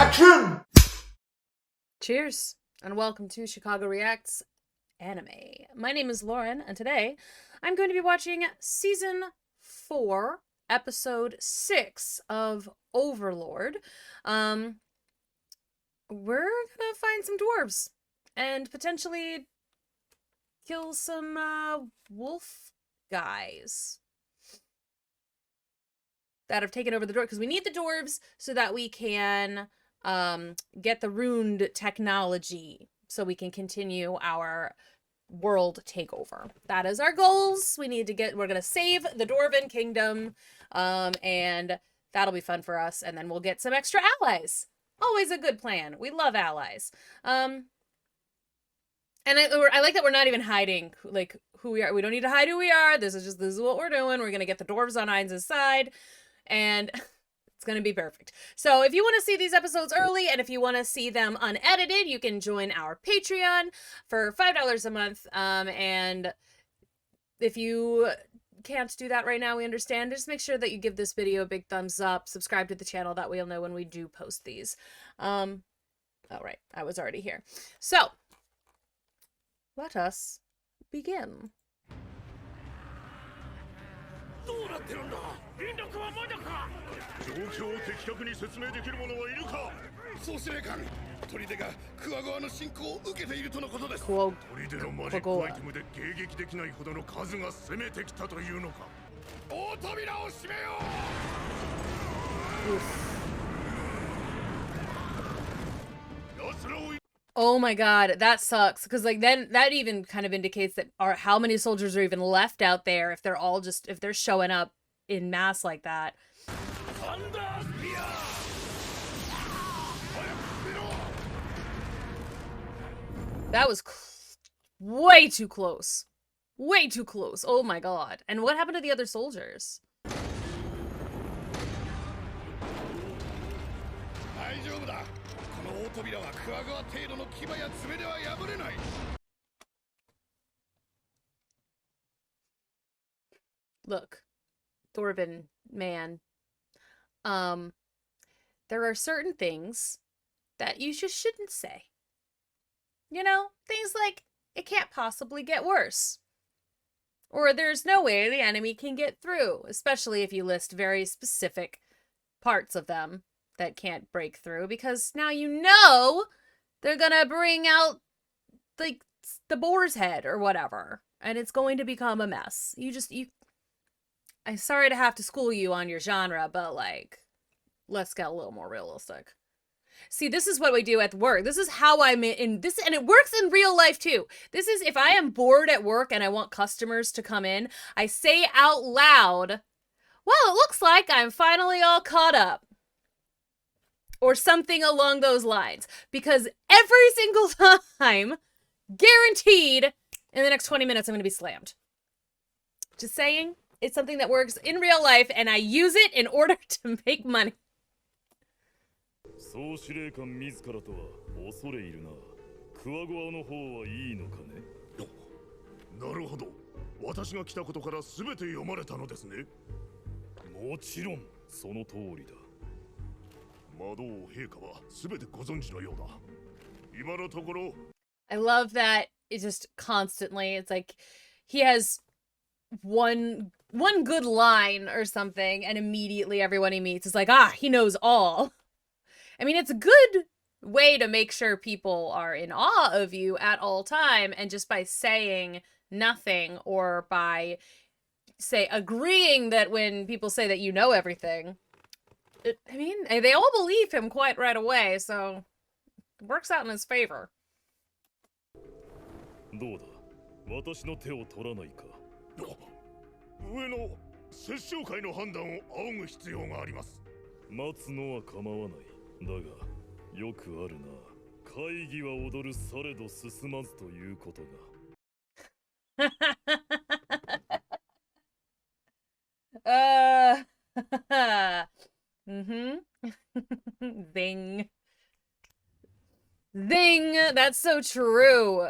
Action! Cheers, and welcome to Chicago Reacts Anime. My name is Lauren, and today I'm going to be watching Season 4, Episode 6 of Overlord. We're gonna find some dwarves, and potentially kill some, wolf guys that have taken over the dwarves, because we need the dwarves so that we can get the runed technology so we can continue our world takeover. That is our goals. We're gonna save the Dwarven Kingdom, and that'll be fun for us, and then we'll get some extra allies. Always a good plan. We love allies. And I like that we're not even hiding, like, who we are. We don't need to hide who we are. This is what we're doing. We're gonna get the dwarves on Ainz's side, and it's going to be perfect. So if you want to see these episodes early, and if you want to see them unedited, you can join our Patreon for $5 a month. And if you can't do that right now, we understand. Just make sure that you give this video a big thumbs up, subscribe to the channel, that way you'll know when we do post these. All right, I was already here. So let us begin. どうなってるんだ。連絡はまだか。状況を的確に説明できる者はいるか。総司令官、砦がクワゴアの侵攻を受けているとのことです。砦のマジックアイテムで迎撃できないほどの数が攻めてきたというのか。大扉を閉めよう。奴らを Oh my god, that sucks, because like then that even kind of indicates that how many soldiers are even left out there if they're all just if they're showing up in mass like that. That was way too close. Way too close. Oh my god. And what happened to the other soldiers? Look, Dwarven man, there are certain things that you just shouldn't say. You know, things like, it can't possibly get worse. Or there's no way the enemy can get through, especially if you list very specific parts of them that can't break through, because now you know they're gonna bring out, like, the boar's head or whatever, and it's going to become a mess. I'm sorry to have to school you on your genre, but, like, let's get a little more realistic. See, this is what we do at work. This is how I'm in this, and it works in real life too. This is if I am bored at work and I want customers to come in, I say out loud, well, it looks like I'm finally all caught up. Or something along those lines. Because every single time, guaranteed, in the next 20 minutes, I'm going to be slammed. Just saying, it's something that works in real life, and I use it in order to make money. 総司令官自らとは恐れ入るな。クワゴアの方はいいのかね。なるほど。私が来たことから全て読まれたのですね。もちろんその通りだ。魔導陛下は全てご存知のようだ。今のところ。I love that it's just constantly, it's like he has one good line or something, and immediately everyone he meets is like, ah, he knows all. I mean, it's a good way to make sure people are in awe of you at all time, and just by saying nothing, or by, say, agreeing that when people say that you know everything, I mean, they all believe him quite right away, so it works out in his favor. どうだ、私の手を取らないか。上の摂政会の判断を仰ぐ必要があります。待つのは構わない。だが、よくあるな。会議は踊るされど進まずということが。Zing. Zing! That's so true.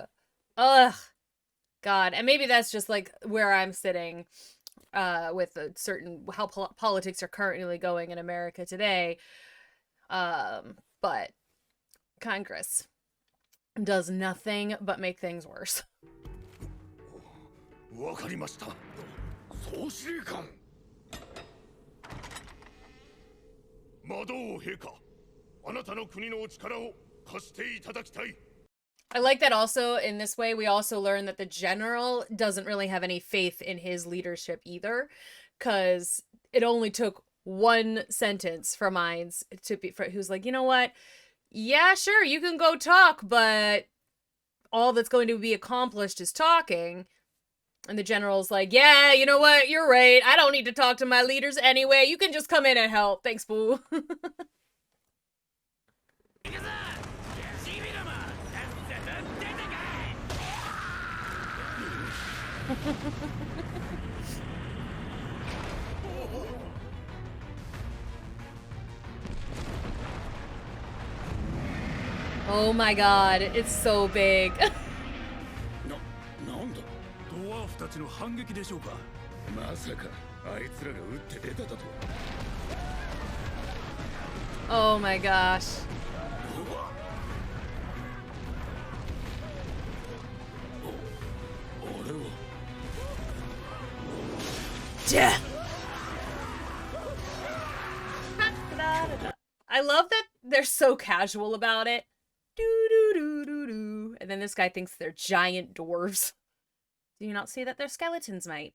Ugh. God. And maybe that's just like where I'm sitting with a certain how politics are currently going in America today. But Congress does nothing but make things worse. わかりました。総司令官。魔導王陛下、あなたの国のお力を貸していただきたい。I like that also in this way, we also learn that the general doesn't really have any faith in his leadership either, because it only took one sentence from Mines to be, who's like, you know what? Yeah, sure, you can go talk, but all that's going to be accomplished is talking. And the general's like, yeah, you know what? You're right. I don't need to talk to my leaders anyway. You can just come in and help. Thanks, boo. Oh my god, it's so big. なんだ。ドワーフたちの反撃でしょうか。まさかあいつらが撃って出ただと。Oh my gosh. Death. I love that they're so casual about it. Doo doo doo doo doo. And then this guy thinks they're giant dwarves. Do you not see that they're skeletons, mate?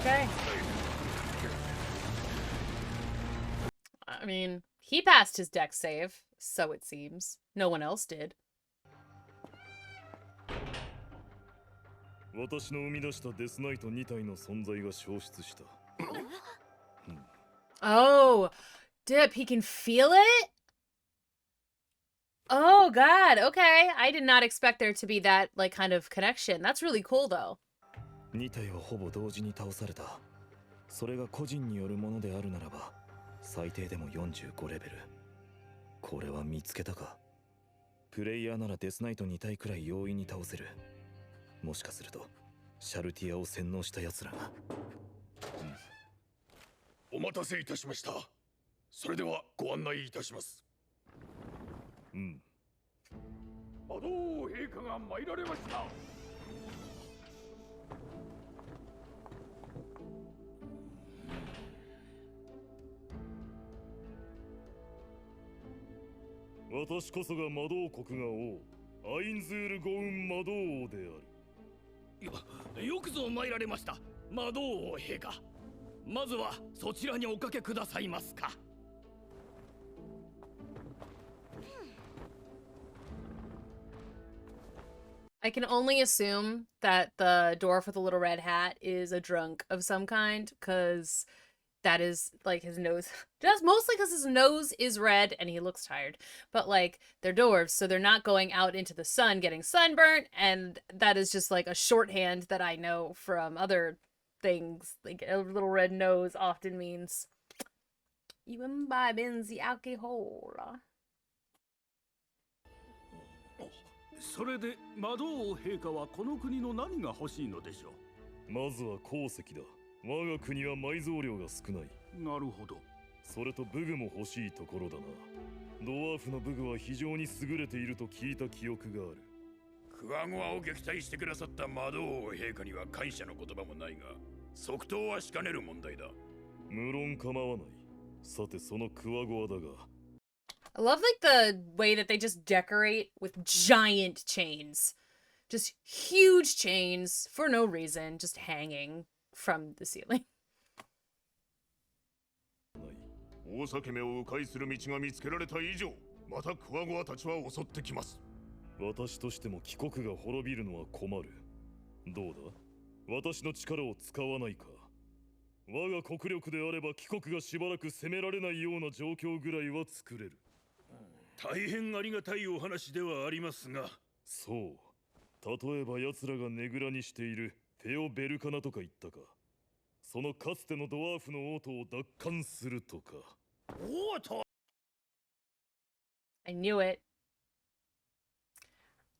Okay. I mean, he passed his dex save, so it seems. No one else did. 私の生み出したデスナイト2体の存在が消失した。Oh, Dip, he can feel it? Oh, God. Okay. I did not expect there to be that, like, kind of connection. That's really cool, though. 2体はほぼ同時に倒された。それが個人によるものであるならば、最低でも45レベル。これは見つけたか。プレイヤーならデスナイト2体くらい容易に倒せる。もしかすると、シャルティアを洗脳した奴らが。お待たせいたしました。それではご案内いたします。魔導王陛下が参られました。私こそが魔導国が王、アインズール・ゴウン魔導王である。よくぞ参られました、魔導王陛下。まずはそちらにおかけくださいますか。I can only assume that the dwarf with the little red hat is a drunk of some kind, because that is, like, his nose. Just mostly because his nose is red and he looks tired. But, like, they're dwarves, so they're not going out into the sun getting sunburnt, and that is just, like, a shorthand that I know from other things. Like, a little red nose often means you imbibing the alcohol. それで魔導王陛下はこの国の何が欲しいのでしょう。まずは鉱石だ。我が国は埋蔵量が少ない。なるほど。それと武具も欲しいところだな。ドワーフの武具は非常に優れていると聞いた記憶がある。クワゴアを撃退してくださった魔導王陛下には感謝の言葉もないが、即答はしかねる問題だ。無論構わない。さてそのクワゴアだが。I love, like, the way that they just decorate with giant chains. Just huge chains for no reason, just hanging from the ceiling. 大裂け目を迂回する道が見つけられた以上、またクワゴアたちは襲ってきます。私としても帰国が滅びるのは困る。どうだ？私の力を使わないか。我が国力であれば帰国がしばらく攻められないような状況ぐらいは作れる。大変ありがたいお話ではありますが。そう。例えば奴らがねぐらにしているテオ・ベルカナとか言ったか。そのかつてのドワーフの王都を奪還するとか。王都 I knew it.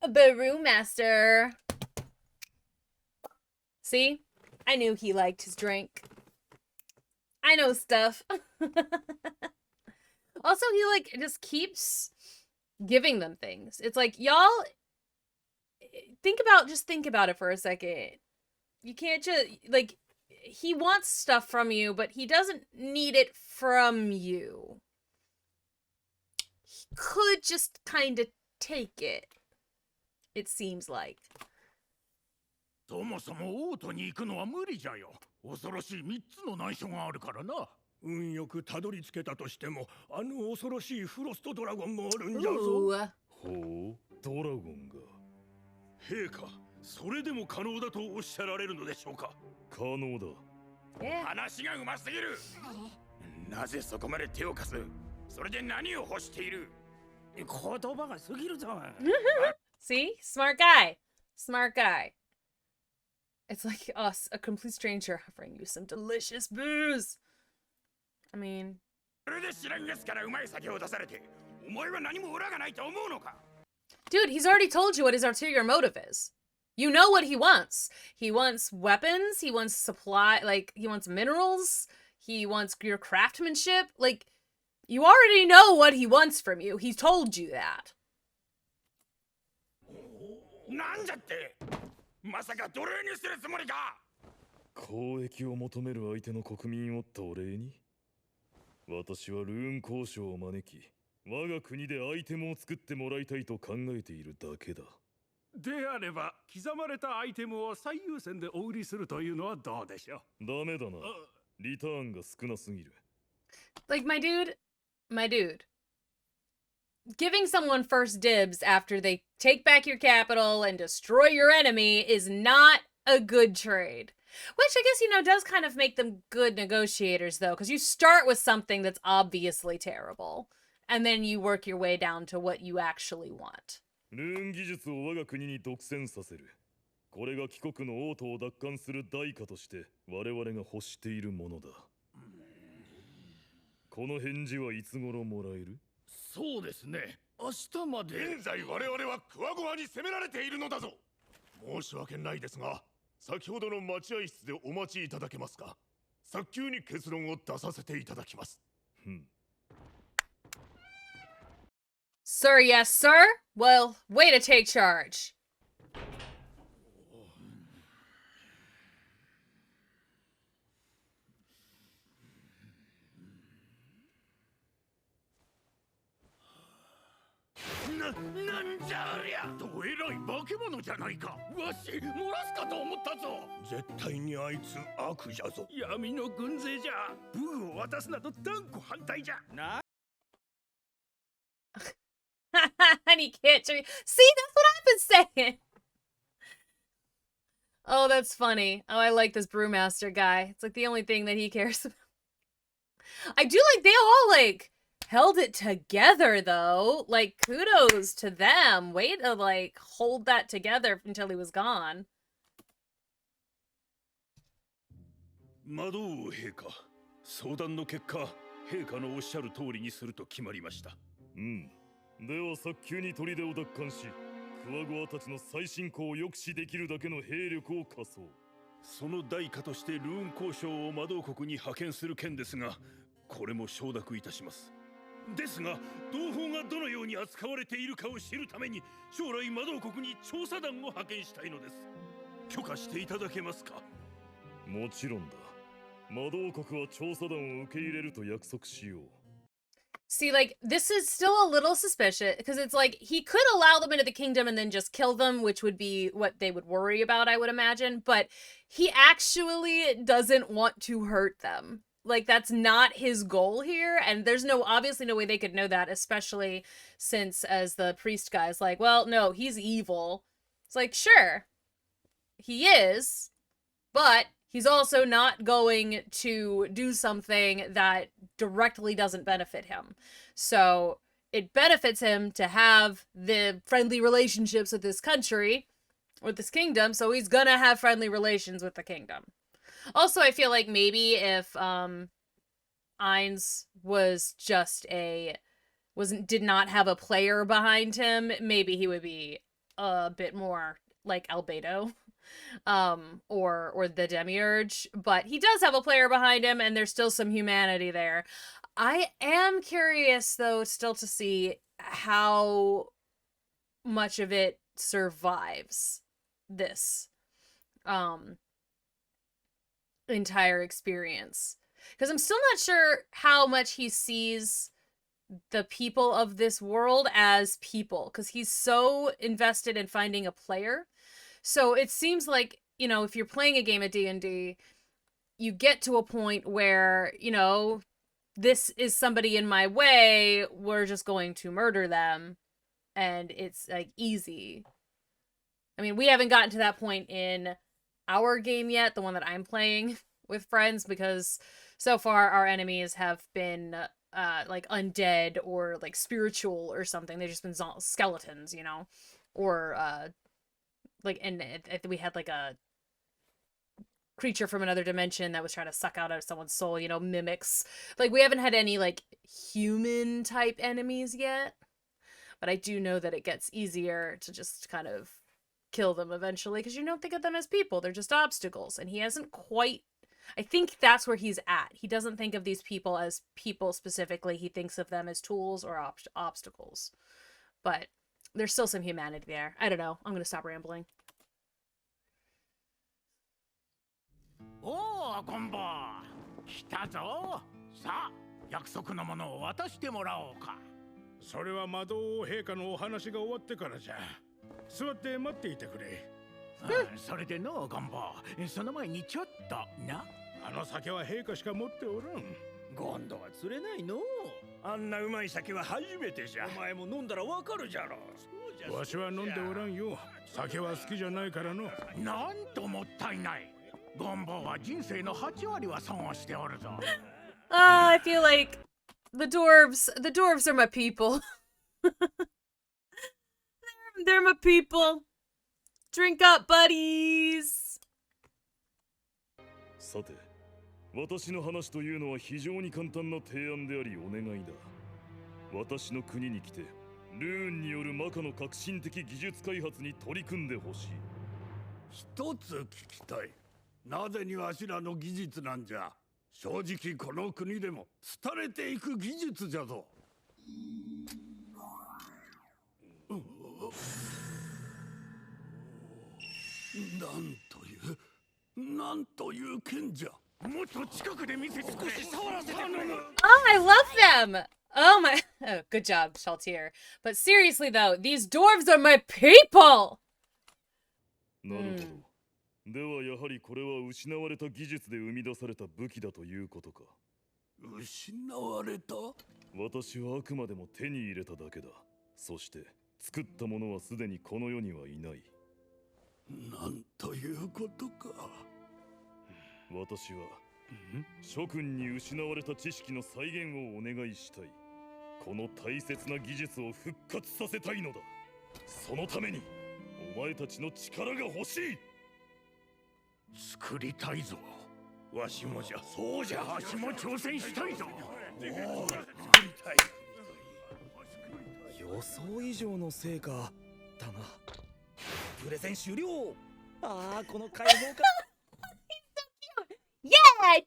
A Brewmaster. See? I knew he liked his drink. I know stuff. Also, he, like, just keeps giving them things. It's like, y'all, think about it for a second. You can't just, like, he wants stuff from you, but he doesn't need it from you. He could just kind of take it. It seems like. そもそも王都に行くのは無理じゃよ。恐ろしい3つの難所があるからな。運よくたどり着けたとしても、あの恐ろしいフロストドラゴンがあるんじゃぞ。Ooh. ほう、ドラゴンが。陛下、それでも可能だとおっしゃられるのでしょうか。可能だ。Yeah. 話がうますぎる。なぜそこまで手を貸す？それで何を欲している？言葉が過ぎるぞ。See? Smart guy. Smart guy. It's like us, a complete stranger, offering you some delicious booze. I mean... それで知らんやつからうまい酒を出されて、お前は何も裏がないと思うのか？ Dude, he's already told you what his ulterior motive is. You know what he wants. He wants weapons, he wants supply, like, he wants minerals, he wants your craftsmanship. Like, you already know what he wants from you. He told you that. なんじゃって？まさか奴隷にするつもりか？交易を求める相手の国民を奴隷に？私はルーン交渉を招き、我が国でアイテムを作ってもらいたいと考えているだけだ。であれば、刻まれたアイテムを最優先でお売りするというのはどうでしょう。ダメだな。リターンが少なすぎる。Like, my dude. Giving someone first dibs after they take back your capital and destroy your enemy is not a good trade. Which I guess, you know, does kind of make them good negotiators, though, because you start with something that's obviously terrible, and then you work your way down to what you actually want. ルーン技術を我が国に独占させる。これが帰国の王都を奪還する代価として我々が欲しているものだ。この返事はいつ頃もらえる？そうですね。明日まで。現在我々はクワゴアに攻められているのだぞ。申し訳ないですが、先ほどの待合室でお待ちいただけますか？早急に結論を出させていただきます。Sir, yes, sir? Well, way to take charge. なんじゃありゃ。どえらい化け物じゃないか。わし漏らすかと思ったぞ。絶対にあいつ悪じゃぞ。闇の軍勢じゃ。武具を渡すなど断固反対じゃ。な。And he can't. See, that's what I've been saying. Oh, that's funny. Oh, I like this brewmaster guy. It's like the only thing that he cares about. I do like they all like held it together though. Like kudos to them. Way to like hold that together until he was gone. 魔導王陛下、相談の結果、陛下のおっしゃる通りにすると決まりました。では早急に砦を奪還し、クワゴアたちの再進行を抑止できるだけの兵力を仮装。その代価としてルーン交渉を魔導国に派遣する件ですが、これも承諾いたします。ですが、同胞がどのように扱われているかを知るために、将来魔導国に調査団を派遣したいのです。許可していただけますか？もちろんだ。魔導国は調査団を受け入れると約束しよう。See, like, this is still a little suspicious, because it's like, he could allow them into the kingdom and then just kill them, which would be what they would worry about, I would imagine, but he actually doesn't want to hurt them. Like, that's not his goal here, and there's obviously no way they could know that, especially since, as the priest guy's like, well, no, he's evil. It's like, sure, he is, but he's also not going to do something that directly doesn't benefit him. So it benefits him to have the friendly relationships with this country, with this kingdom, so he's gonna have friendly relations with the kingdom. Also, I feel like maybe if Ainz was just did not have a player behind him, maybe he would be a bit more like Albedo. or the Demiurge, but he does have a player behind him, and there's still some humanity there. I am curious, though, still to see how much of it survives this entire experience. Because I'm still not sure how much he sees the people of this world as people, because he's so invested in finding a player. So it seems like, you know, if you're playing a game of D&D, you get to a point where, you know, this is somebody in my way, we're just going to murder them, and it's like easy. I mean, we haven't gotten to that point in our game yet, the one that I'm playing with friends, because so far our enemies have been like undead or like spiritual or something. They've just been skeletons, you know, or like, and we had like a creature from another dimension that was trying to suck out of someone's soul, you know, mimics. Like, we haven't had any like human type enemies yet, but I do know that it gets easier to just kind of kill them eventually, because you don't think of them as people, they're just obstacles. And he hasn't quite, I think that's where he's at. He doesn't think of these people as people specifically, he thinks of them as tools or obstacles. But there's still some humanity there. I don't know, I'm gonna stop rambling. おお、ゴンボ来たぞ。さあ、約束のものを渡してもらおうか。それは魔導王陛下のお話が終わってからじゃ。座って待っていてくれ。それでのゴンボ、その前にちょっとな。あの酒は陛下しか持っておらん。ゴンドは釣れないの。あんなうまい酒は初めてじゃ。お前も飲んだらわかるじゃろ。わしは飲んでおらんよ。酒は好きじゃないからの。なんともったいない。 ゴンボは人生の8割は損をしておるぞ。I feel like the dwarves are my people. they're my people. Drink up, buddies. さて、私の話というのは非常に簡単な提案でありお願いだ。私の国に来て、ルーンによる魔化の革新的技術開発に取り組んでほしい。一つ聞きたい。 なぜにわしらの技術なんじゃ。正直この国でも廃れていく技術じゃぞ。なんという剣じゃ。もっと近くで見せてくれ。少し触らせてくれ。Oh, I love them. Oh my, oh, good job, Shaltir. But seriously though, these dwarves are my people. なるほど。 ではやはりこれは失われた技術で生み出された武器だということか。失われた？私はあくまでも手に入れただけだ。そして作ったものはすでにこの世にはいない。なんということか。私は諸君に失われた知識の再現をお願いしたい。この大切な技術を復活させたいのだ。そのためにお前たちの力が欲しい。 作りたいぞ。わしもじゃ。そうじゃ。わしも挑戦したいぞ。作りたい。予想以上の成果だな。プレゼン終了。ああ、この解放感。Yeah, I did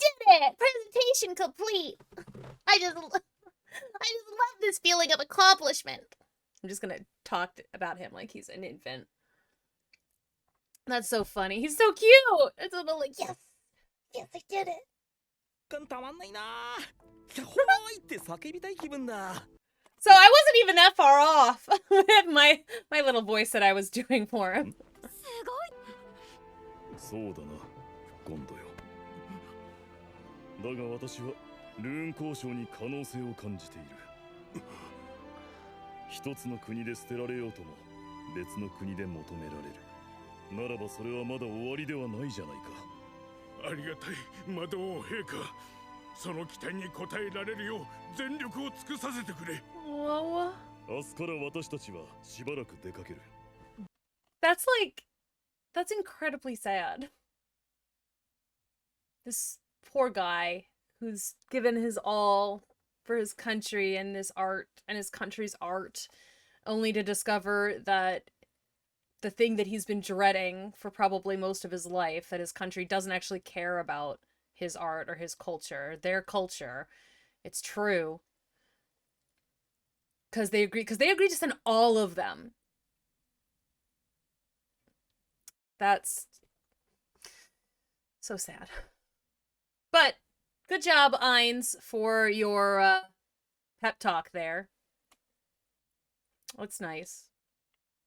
it! Presentation complete. I just love this feeling of accomplishment. I'm just gonna talk about him like he's an infant. That's so funny. He's so cute. It's a little like, yes, yes, I did it. たまんないな。ほーいって叫びたい気分だ。 So I wasn't even that far off with my little voice that I was doing for him. そうだな、ゴンドよ。だが私はルーン交渉に可能性を感じている。一つの国で捨てられようとも別の国で求められる。 ならばそれはまだ終わりではないじゃないか。ありがたい魔導王陛下。その期待に応えられるよう全力を尽くさせてくれ。Whoa. 明日から私たちはしばらく出かける。That's incredibly sad. This poor guy who's given his all for his country and his art and his country's art, only to discover that the thing that he's been dreading for probably most of his life, that his country doesn't actually care about his art or his culture, their culture. It's true. Because they agreed to send all of them. That's so sad. But good job, Ainz, for your pep talk there. That's nice.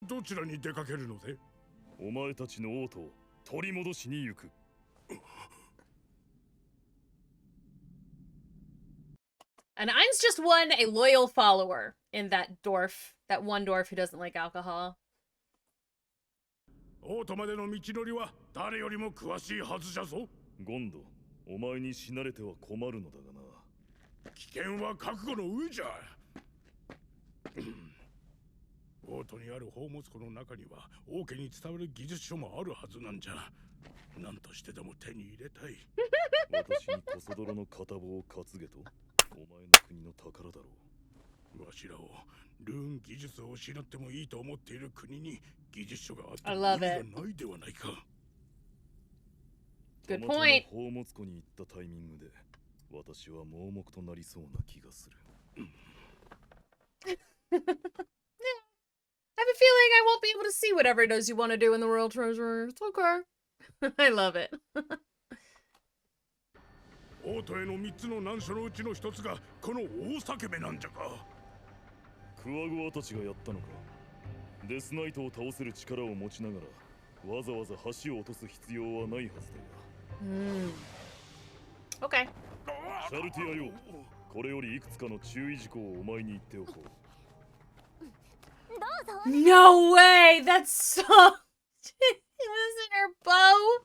どちらに出かけるので？お前たちの王都を取り戻しに行く。And Ainz just won a loyal follower in that one dwarf who doesn't like alcohol. 王都までの道のりは誰よりも詳しいはずじゃぞ。ゴンド、お前に死なれては困るのだがな。危険は覚悟の上じゃ。王都にある宝物庫の中には王家に伝わる技術書もあるはずなんじゃ。何としてでも手に入れたい。私にコソ泥の片棒を担げと。お前の国の宝だろう。わしらをルーン技術を失ってもいいと思っている国に技術書があって I も love 意味が it. ないではないか。Good たまたま point. 宝物庫に行ったタイミングで私は盲目となりそうな気がする。I have a feeling I won't be able to see whatever it is you want to do in the Royal Treasury. It's okay. I love it. 王都への3つの難所のうちの1つがこの大裂け目なんじゃか。クワゴアたちがやったのか。デスナイトを倒せる力を持ちながらわざわざ橋を落とす必要はないはずだ。Okay. シャルティアよ、これよりいくつかの注意事項をお前に言っておこう。No way! That's so... He was in her bow?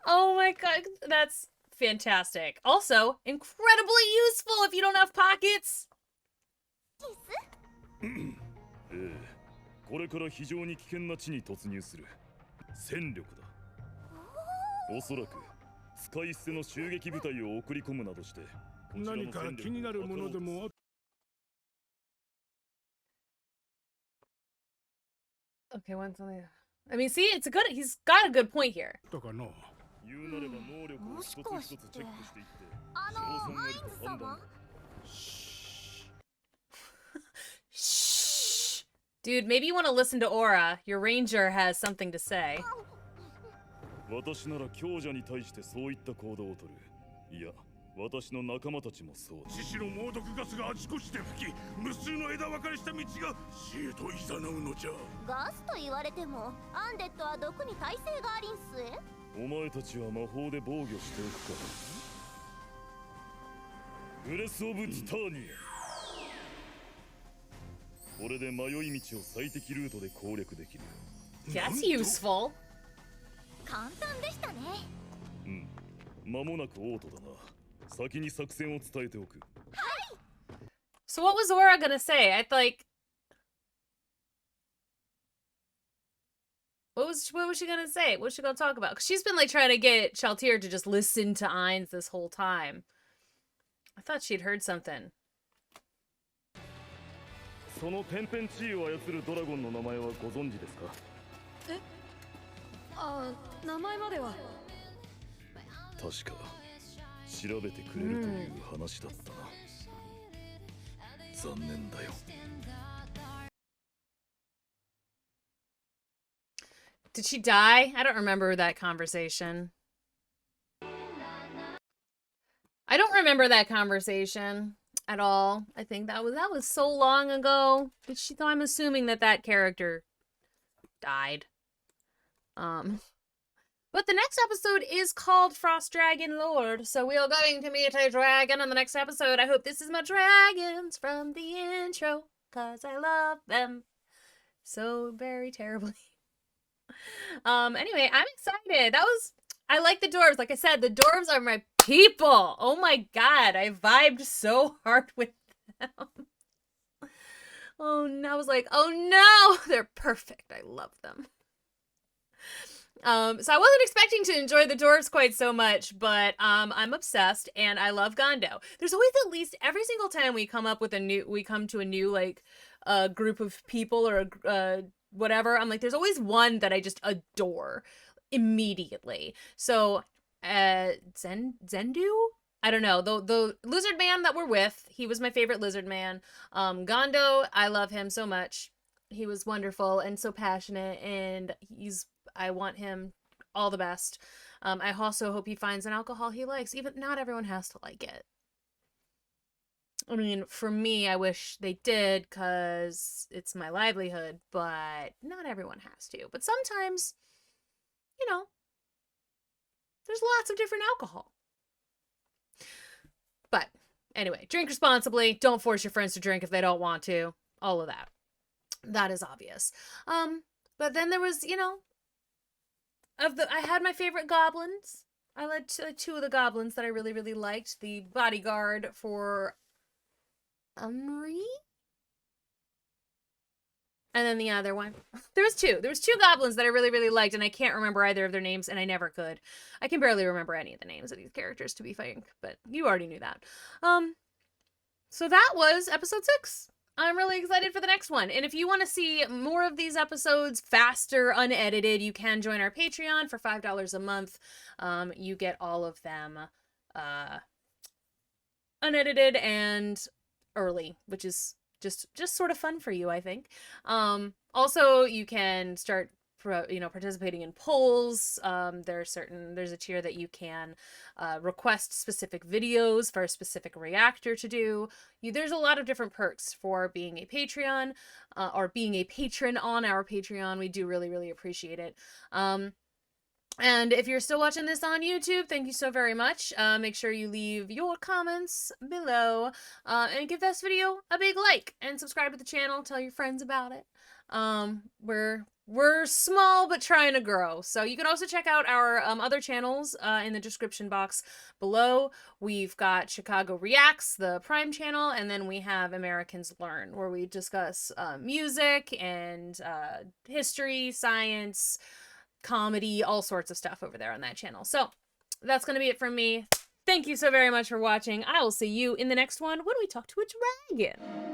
Oh my god, that's fantastic. Also, incredibly useful if you don't have pockets! ええ、これから非常に危険な地に突入する。戦力だ。おそらく使い捨ての襲撃部隊を送り込むなどして。何か気になるものでもあっ Okay, one something. I mean, see, it's a good. He's got a good point here. たかな。言うなれば能力を一つ一つチェックしていって賞賛ありと判断。 Shh. Dude, maybe you want to listen to Aura. Your ranger has something to say. 私なら強者に対してそういった行動をとる。いや、私の仲間たちもそう。獅子の猛毒ガスがあちこちで吹き、無数の枝分かれした道が死へと誘うのじゃ。ガスと言われても、アンデッドは毒に耐性がありんすえ。お前たちは魔法で防御しておくか。ブレスオブティターニア。これで迷い道を最適ルートで攻略できる。That's useful. 簡単でしたね。うん。間もなく王都だな。先に作戦を伝えておく。So what was Aura gonna say? I like. What was she gonna say? What was she gonna talk about? 'Cause she's been like trying to get Shaltir to just listen to Ainz this whole time. I thought she'd heard something. その天変地異を操るドラゴンの名前はご存知ですか？え？あ、名前までは。確か調べてくれるという話だったな。残念だよ。Did she die? I don't remember that conversation. I don't remember that conversation at all. I think that was so long ago. Did she? I'm assuming that character died. But the next episode is called Frost Dragon Lord, so we are going to meet a dragon in the next episode. I hope this is my dragons from the intro, cause I love them so very terribly. Anyway, I'm excited. I like the dwarves. Like I said, the dwarves are my people. Oh my god, I vibed so hard with them. Oh no, I was like, oh no, they're perfect. I love them. So I wasn't expecting to enjoy the dwarves quite so much, but I'm obsessed and I love Gondo. There's always at least every single time we come to a new like group of people or whatever. I'm like, there's always one that I just adore immediately. So, Zendu? I don't know. The lizard man that we're with, he was my favorite lizard man. Gondo, I love him so much. He was wonderful and so passionate, and I want him all the best. I also hope he finds an alcohol he likes. Even not everyone has to like it. I mean, for me, I wish they did because it's my livelihood, but not everyone has to. But sometimes, you know, there's lots of different alcohol. But anyway, drink responsibly. Don't force your friends to drink if they don't want to. All of that. That is obvious. But then there was, you know, I had my favorite goblins. I led two of the goblins that I really, really liked. The bodyguard for Umri? And then the other one. There was two goblins that I really, really liked, and I can't remember either of their names, and I never could. I can barely remember any of the names of these characters, to be frank, but you already knew that. So that was episode 6. I'm really excited for the next one. And if you want to see more of these episodes faster, unedited, you can join our Patreon for $5 a month. You get all of them unedited and early, which is just sort of fun for you, I think. Also, you can start participating in polls. There's a tier that you can request specific videos for a specific reactor to do. There's a lot of different perks for being a Patreon or being a patron on our Patreon. We do really, really appreciate it. And if you're still watching this on YouTube, thank you so very much. Make sure you leave your comments below and give this video a big like and subscribe to the channel. Tell your friends about it. We're small but trying to grow. So you can also check out our other channels in the description box below. We've got Chicago Reacts, the Prime channel, and then we have Americans Learn, where we discuss music and history, science, comedy, all sorts of stuff over there on that channel. So that's going to be it from me. Thank you so very much for watching. I will see you in the next one when we talk to a dragon.